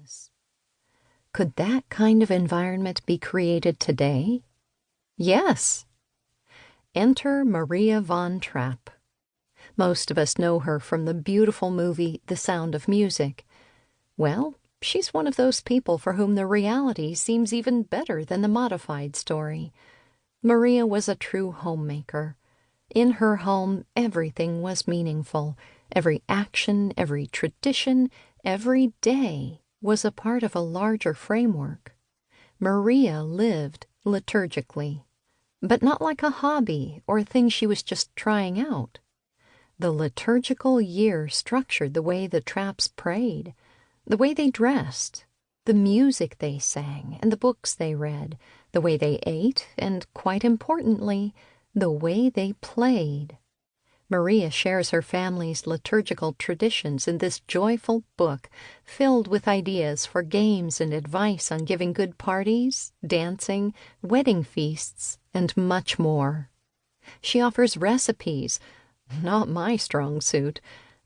Christmas. Could that kind of environment be created today? Yes. Enter Maria von Trapp. Most of us know her from the beautiful movie The Sound of Music. Well, she's one of those people for whom the reality seems even better than the modified story. Maria was a true homemaker. In her home, everything was meaningful. Every action, every tradition, every day was a part of a larger framework. Maria lived liturgically, but not like a hobby or a thing she was just trying out. The liturgical year structured the way the Trapps prayed, the way they dressed, the music they sang, and the books they read, the way they ate, and, quite importantly, the way they played. Maria shares her family's liturgical traditions in this joyful book filled with ideas for games and advice on giving good parties, dancing, wedding feasts, and much more. She offers recipes, not my strong suit,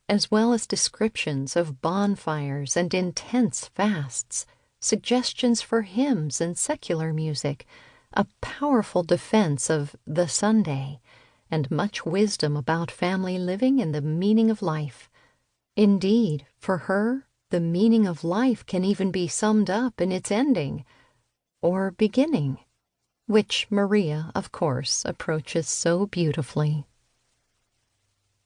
as well as descriptions of bonfires and intense fasts, suggestions for hymns and secular music, a powerful defense of the Sunday, and much wisdom about family living and the meaning of life. Indeed, for her, the meaning of life can even be summed up in its ending, or beginning, which Maria, of course, approaches so beautifully.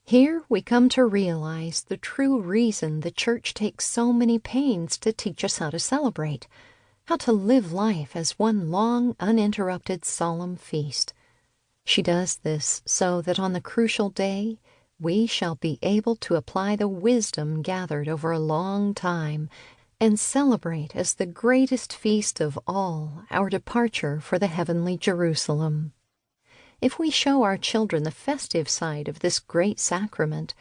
Here we come to realize the true reason the Church takes so many pains to teach us how to celebrate, how to live life as one long, uninterrupted, solemn feast. She does this so that on the crucial day we shall be able to apply the wisdom gathered over a long time and celebrate as the greatest feast of all our departure for the heavenly Jerusalem. If we show our children the festive side of this great sacrament,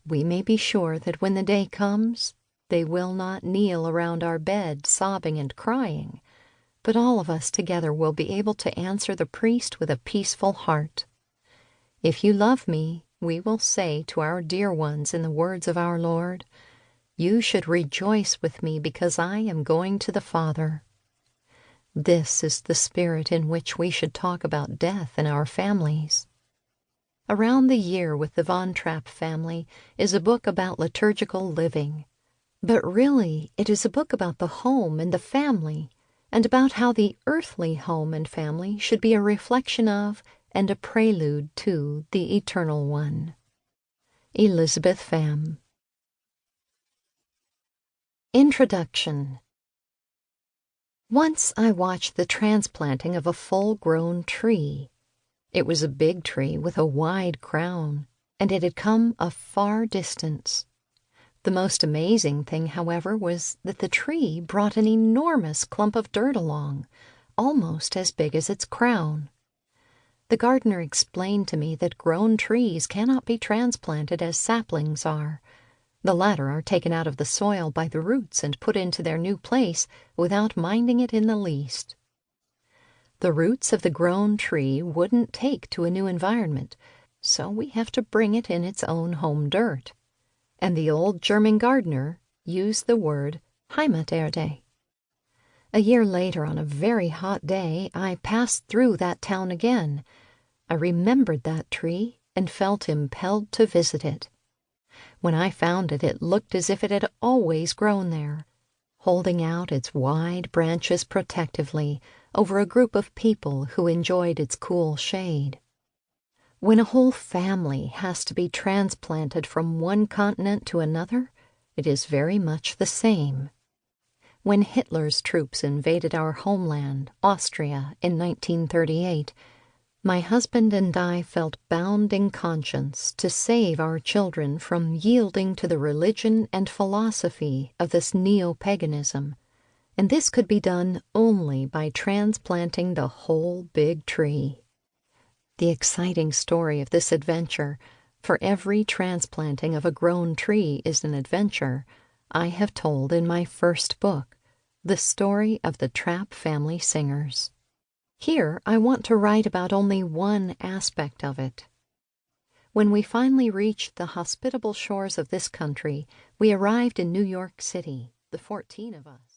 we may be sure that when the day comes, they will not kneel around our bed sobbing and crying, but all of us together will be able to answer the priest with a peaceful heart. If you love me, we will say to our dear ones in the words of our Lord, you should rejoice with me because I am going to the Father. This is the spirit in which we should talk about death in our families. Around the Year with the Von Trapp Family is a book about liturgical living, but really it is a book about the home and the family, and about how the earthly home and family should be a reflection of and a prelude to the Eternal One. Elizabeth Pham. Introduction. Once I watched the transplanting of a full-grown tree. It was a big tree with a wide crown, and it had come a far distance. The most amazing thing, however, was that the tree brought an enormous clump of dirt along, almost as big as its crown. The gardener explained to me that grown trees cannot be transplanted as saplings are. The latter are taken out of the soil by the roots and put into their new place without minding it in the least. The roots of the grown tree wouldn't take to a new environment, so we have to bring it in its own home dirt. And the old German gardener used the word Heimaterde. A year later, on a very hot day, I passed through that town again. I remembered that tree and felt impelled to visit it. When I found it, it looked as if it had always grown there, holding out its wide branches protectively over a group of people who enjoyed its cool shade. When a whole family has to be transplanted from one continent to another, it is very much the same. When Hitler's troops invaded our homeland, Austria, in 1938, my husband and I felt bound in conscience to save our children from yielding to the religion and philosophy of this neo-paganism, and this could be done only by transplanting the whole big tree. The exciting story of this adventure, for every transplanting of a grown tree is an adventure, I have told in my first book, The Story of the Trapp Family Singers. Here, I want to write about only one aspect of it. When we finally reached the hospitable shores of this country, we arrived in New York City, the 14 of us.